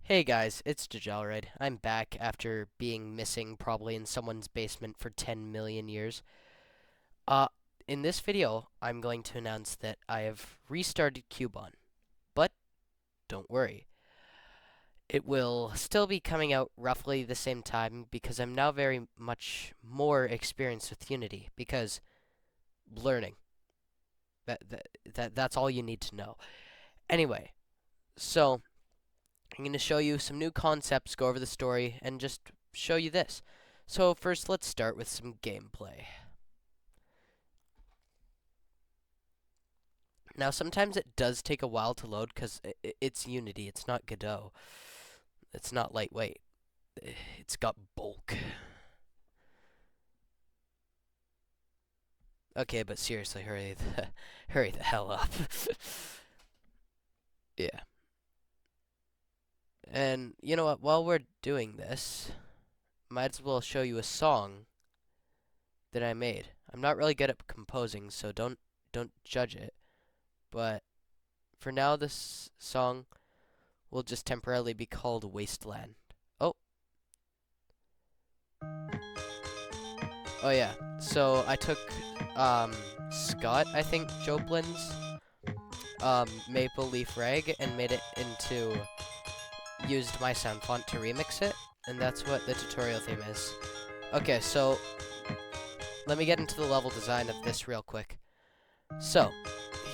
Hey guys, it's Jajalred. I'm back after being missing probably in someone's basement for 10 million years. Uh, in this video, I'm going to announce that I have restarted CUBON. But don't worry. It will still be coming out roughly the same time because I'm now very much more experienced with Unity because learning. That's all you need to know. Anyway, so I'm going to show you some new concepts, go over the story, and just show you this. So first, let's start with some gameplay. Now, sometimes it does take a while to load because it's Unity. It's not Godot. It's not lightweight. It's got bulk. Okay, but seriously, hurry the hell up. Yeah. And you know what? While we're doing this, might as well show you a song that I made. I'm not really good at composing, so don't judge it. But for now, this song will just temporarily be called Wasteland. Oh, oh yeah. So I took Scott, I think, Joplin's Maple Leaf Rag and made it into used my sound font to remix it, and that's what the tutorial theme is. Okay, so let me get into the level design of this real quick. So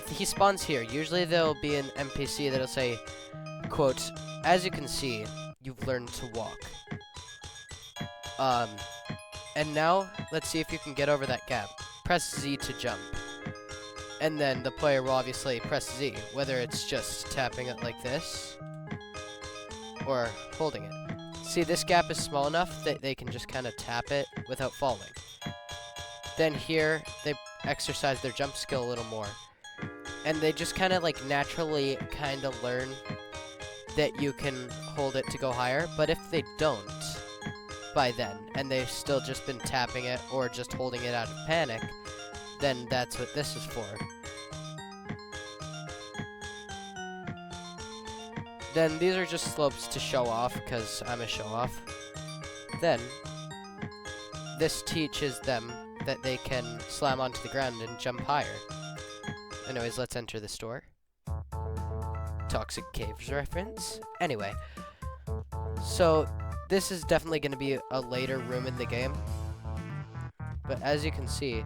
he spawns here. Usually there'll be an NPC that'll say, quote, "As you can see, you've learned to walk." Um, and now, let's see if you can get over that gap. Press Z to jump. And then the player will obviously press Z, whether it's just tapping it like this, or holding it. See, this gap is small enough that they can just kind of tap it without falling. Then here, they exercise their jump skill a little more. And they just kind of like naturally kind of learn that you can hold it to go higher. But if they don't by then, and they've still just been tapping it or just holding it out of panic, then that's what this is for. Then these are just slopes to show off, because I'm a show-off. Then, this teaches them that they can slam onto the ground and jump higher. Anyways, let's enter the store. Toxic Caves reference. Anyway, so this is definitely going to be a later room in the game. But as you can see,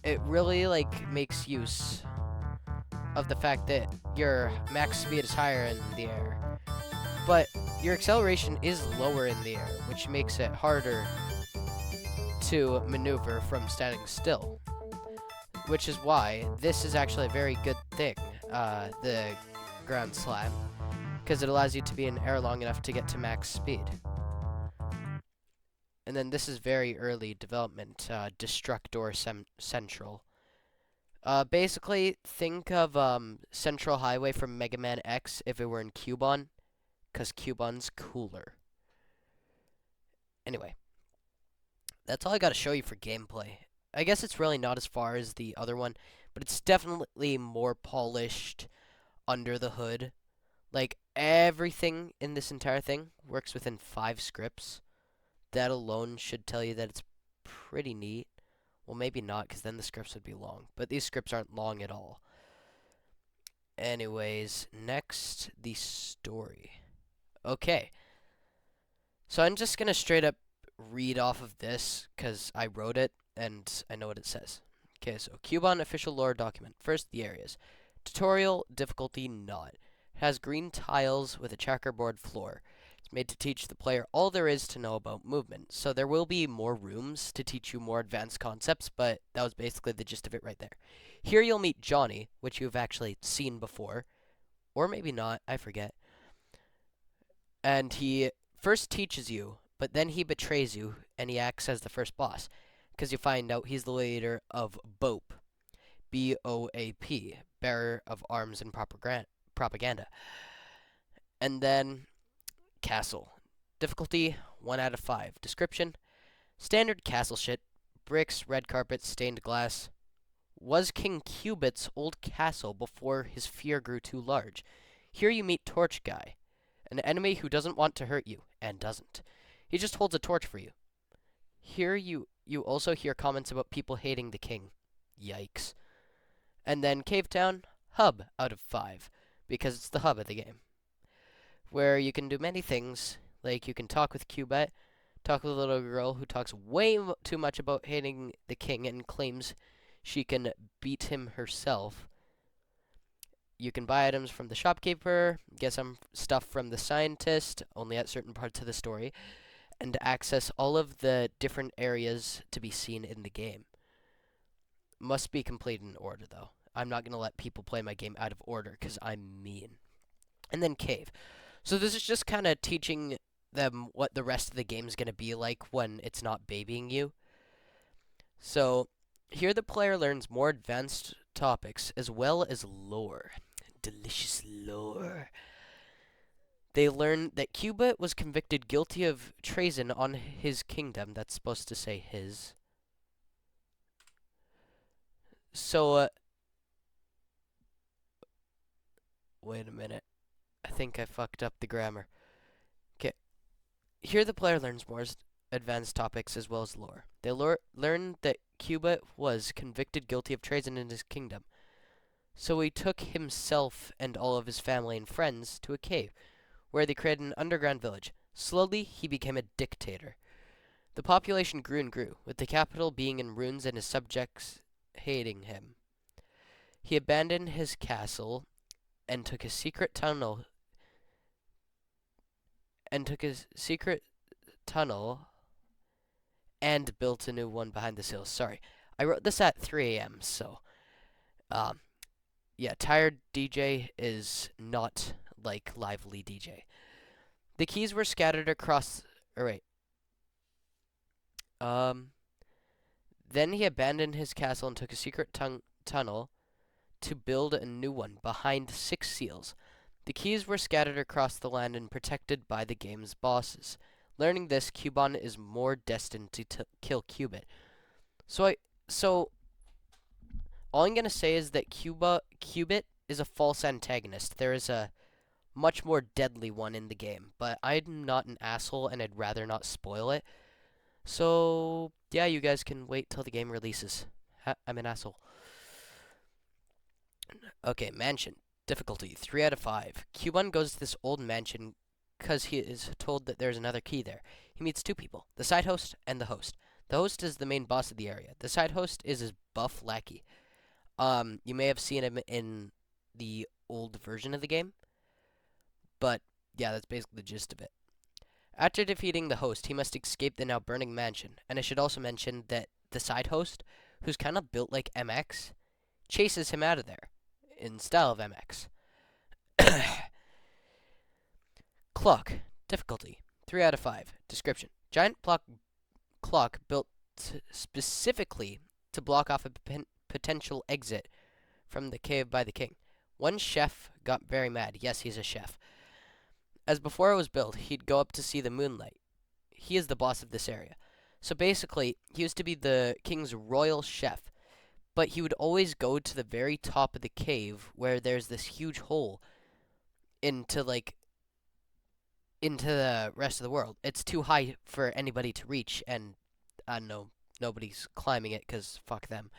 it really like makes use of the fact that your max speed is higher in the air, but your acceleration is lower in the air, which makes it harder to maneuver from standing still. Which is why this is actually a very good thing, the ground slam, because it allows you to be in air long enough to get to max speed. And then this is very early development, Destructor Central. Basically, think of Central Highway from Mega Man X if it were in CUBON, because CUBON's cooler. Anyway, that's all I got to show you for gameplay. I guess it's really not as far as the other one, but it's definitely more polished under the hood. Like, everything in this entire thing works within 5 scripts. That alone should tell you that it's pretty neat. Well, maybe not, because then the scripts would be long. But these scripts aren't long at all. Anyways, next, the story. Okay. So I'm just going to straight up read off of this, because I wrote it, and I know what it says. Okay, so CUBON official lore document. First, the areas. Tutorial, difficulty not. It has green tiles with a checkerboard floor. It's made to teach the player all there is to know about movement. So there will be more rooms to teach you more advanced concepts, but that was basically the gist of it right there. Here you'll meet Johnny, which you've actually seen before. Or maybe not, I forget. And he first teaches you, but then he betrays you, and he acts as the first boss. Because you find out he's the leader of BOAP. B-O-A-P, Bearer of Arms and Propaganda. And then Castle. Difficulty, 1 out of 5. Description, standard castle shit. Bricks, red carpet, stained glass. Was King Cubit's old castle before his fear grew too large. Here you meet Torch Guy. An enemy who doesn't want to hurt you, and doesn't. He just holds a torch for you. Here you also hear comments about people hating the king. Yikes. And then Cave Town, hub out of 5, because it's the hub of the game, where you can do many things, like you can talk with Cubet, talk with a little girl who talks way too much about hating the king and claims she can beat him herself. You can buy items from the shopkeeper, get some stuff from the scientist, only at certain parts of the story, and access all of the different areas to be seen in the game. Must be completed in order, though. I'm not going to let people play my game out of order, because I'm mean. And then Cave. So this is just kind of teaching them what the rest of the game is going to be like when it's not babying you. So here the player learns more advanced topics as well as lore. Delicious lore. They learn that Cubit was convicted guilty of treason on his kingdom. That's supposed to say his. So, wait a minute. I think I fucked up the grammar. Okay. Here the player learns more advanced topics as well as lore. They learn that Cubit was convicted guilty of treason in his kingdom. So he took himself and all of his family and friends to a cave, where they created an underground village. Slowly, he became a dictator. The population grew and grew, with the capital being in ruins and his subjects hating him. He abandoned his castle and took a secret tunnel and built a new one behind the hills. Sorry. I wrote this at 3 a.m., so yeah, tired DJ is not like lively DJ. The keys were scattered across. Then he abandoned his castle and took a secret tunnel to build a new one behind 6 seals. The keys were scattered across the land and protected by the game's bosses. Learning this, CUBON is more destined to kill Cubit. So all I'm gonna say is that Cubit is a false antagonist. There is a much more deadly one in the game, but I'm not an asshole and I'd rather not spoil it. So yeah, you guys can wait till the game releases. I'm an asshole. Okay, mansion. Difficulty 3 out of 5. CUBON goes to this old mansion because he is told that there's another key there. He meets 2 people, the side host and the host. The host is the main boss of the area. The side host is his buff lackey. You may have seen him in the old version of the game, but yeah, that's basically the gist of it. After defeating the host, he must escape the now burning mansion. And I should also mention that the side host, who's kind of built like MX, chases him out of there in style of MX. Clock. Difficulty 3 out of 5. Description. Giant clock built specifically to block off a potential exit from the cave by the king. One chef got very mad. Yes, he's a chef. As before it was built, he'd go up to see the moonlight. He is the boss of this area. So basically, he used to be the king's royal chef, but he would always go to the very top of the cave where there's this huge hole into the rest of the world. It's too high for anybody to reach, and I don't know, nobody's climbing it because fuck them.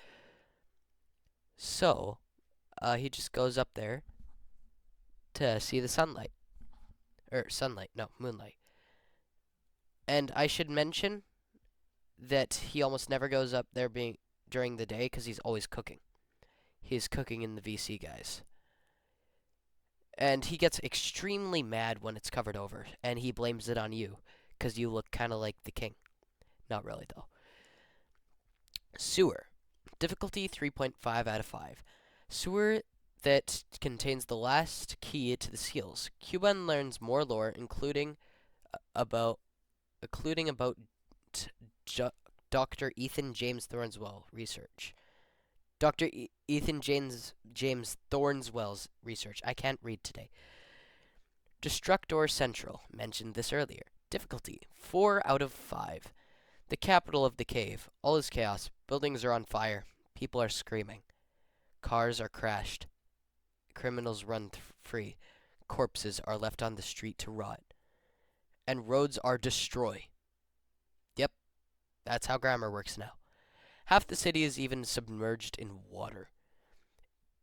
So, he just goes up there to see the sunlight. Moonlight. And I should mention that he almost never goes up there during the day because he's always cooking. He's cooking in the VC, guys. And he gets extremely mad when it's covered over, and he blames it on you because you look kind of like the king. Not really, though. Sewer. Difficulty 3.5 out of 5. Sewer that contains the last key to the seals. CUBON learns more lore, including about Dr. Ethan James Thornswell research. Dr. Ethan James Thornswell's research. I can't read today. Destructor Central. Mentioned this earlier. Difficulty 4 out of 5. The capital of the cave. All is chaos. Buildings are on fire. People are screaming. Cars are crashed. Criminals run free. corpses are left on the street to rot, and roads are destroyed. Yep, that's how grammar works now. Half the city is even submerged in water.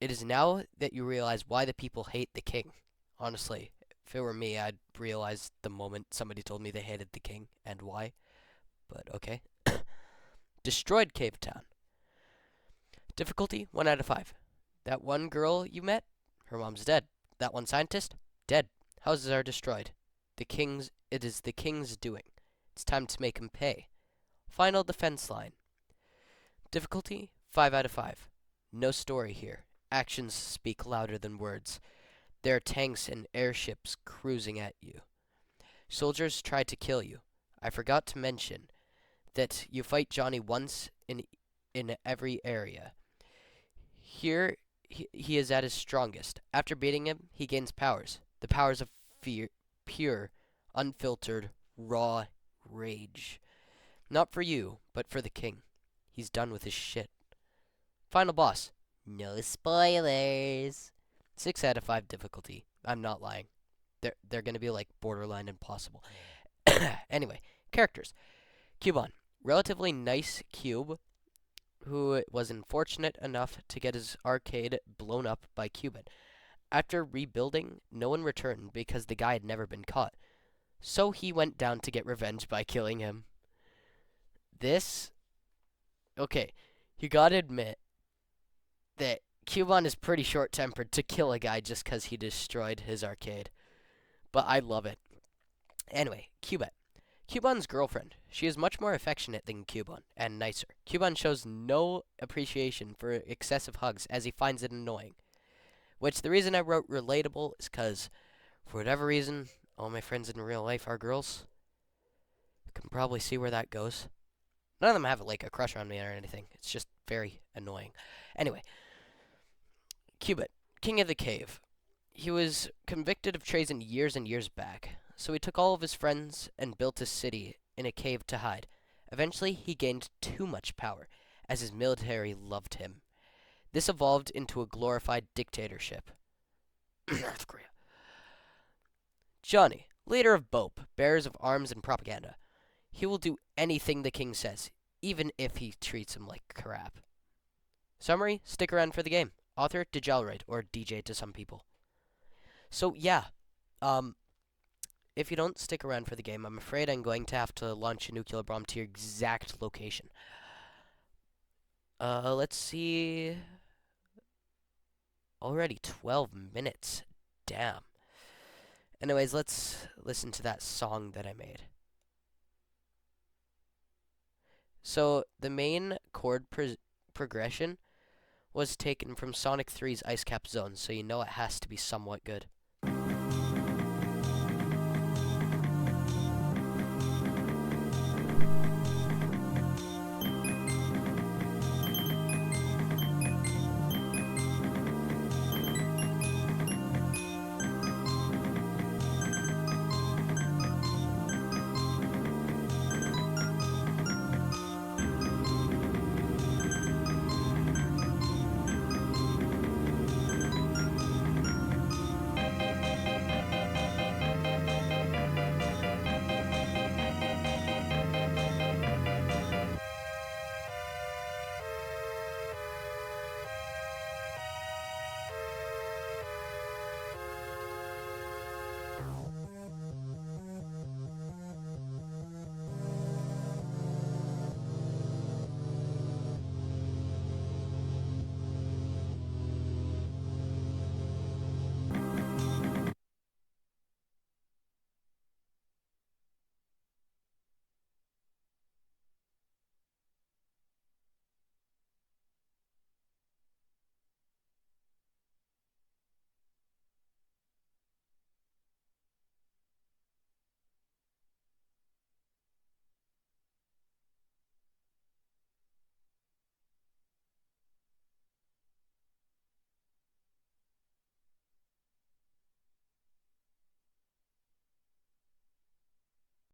It is now that you realize why the people hate the king. Honestly, if it were me, I'd realize the moment somebody told me they hated the king and why. But okay. Destroyed Cave Town. Difficulty 1 out of 5. That one girl you met, her mom's dead. That one scientist, dead. Houses are destroyed. It is the king's doing. It's time to make him pay. Final defense line. Difficulty 5 out of 5. No story here. Actions speak louder than words. There are tanks and airships cruising at you. Soldiers try to kill you. I forgot to mention that you fight Johnny once in every area. Here, he is at his strongest. After beating him, he gains powers. The powers of fear, pure, unfiltered, raw rage. Not for you, but for the king. He's done with his shit. Final boss. No spoilers. 6 out of 5 difficulty. I'm not lying. They're gonna be like borderline impossible. Anyway, characters. CUBON. Relatively nice cube who was unfortunate enough to get his arcade blown up by CUBON. After rebuilding, no one returned because the guy had never been caught. So he went down to get revenge by killing him. Okay, you gotta admit that CUBON is pretty short-tempered to kill a guy just because he destroyed his arcade. But I love it. Anyway, Cubet. CUBON's girlfriend. She is much more affectionate than CUBON, and nicer. CUBON shows no appreciation for excessive hugs, as he finds it annoying. Which, the reason I wrote relatable is because, for whatever reason, all my friends in real life are girls. You can probably see where that goes. None of them have, like, a crush on me or anything. It's just very annoying. Anyway. Cubit, King of the Cave. He was convicted of treason years and years back, so he took all of his friends and built a city in a cave to hide. Eventually, he gained too much power, as his military loved him. This evolved into a glorified dictatorship. North Korea. Johnny, leader of BOPE, bearers of arms and propaganda. He will do anything the king says, even if he treats him like crap. Summary, stick around for the game. Author, Dejalrite, or DJ to some people. So, yeah. If you don't stick around for the game, I'm afraid I'm going to have to launch a nuclear bomb to your exact location. Let's see. Already 12 minutes. Damn. Anyways, let's listen to that song that I made. So, the main chord progression was taken from Sonic 3's Ice Cap Zone, so you know it has to be somewhat good.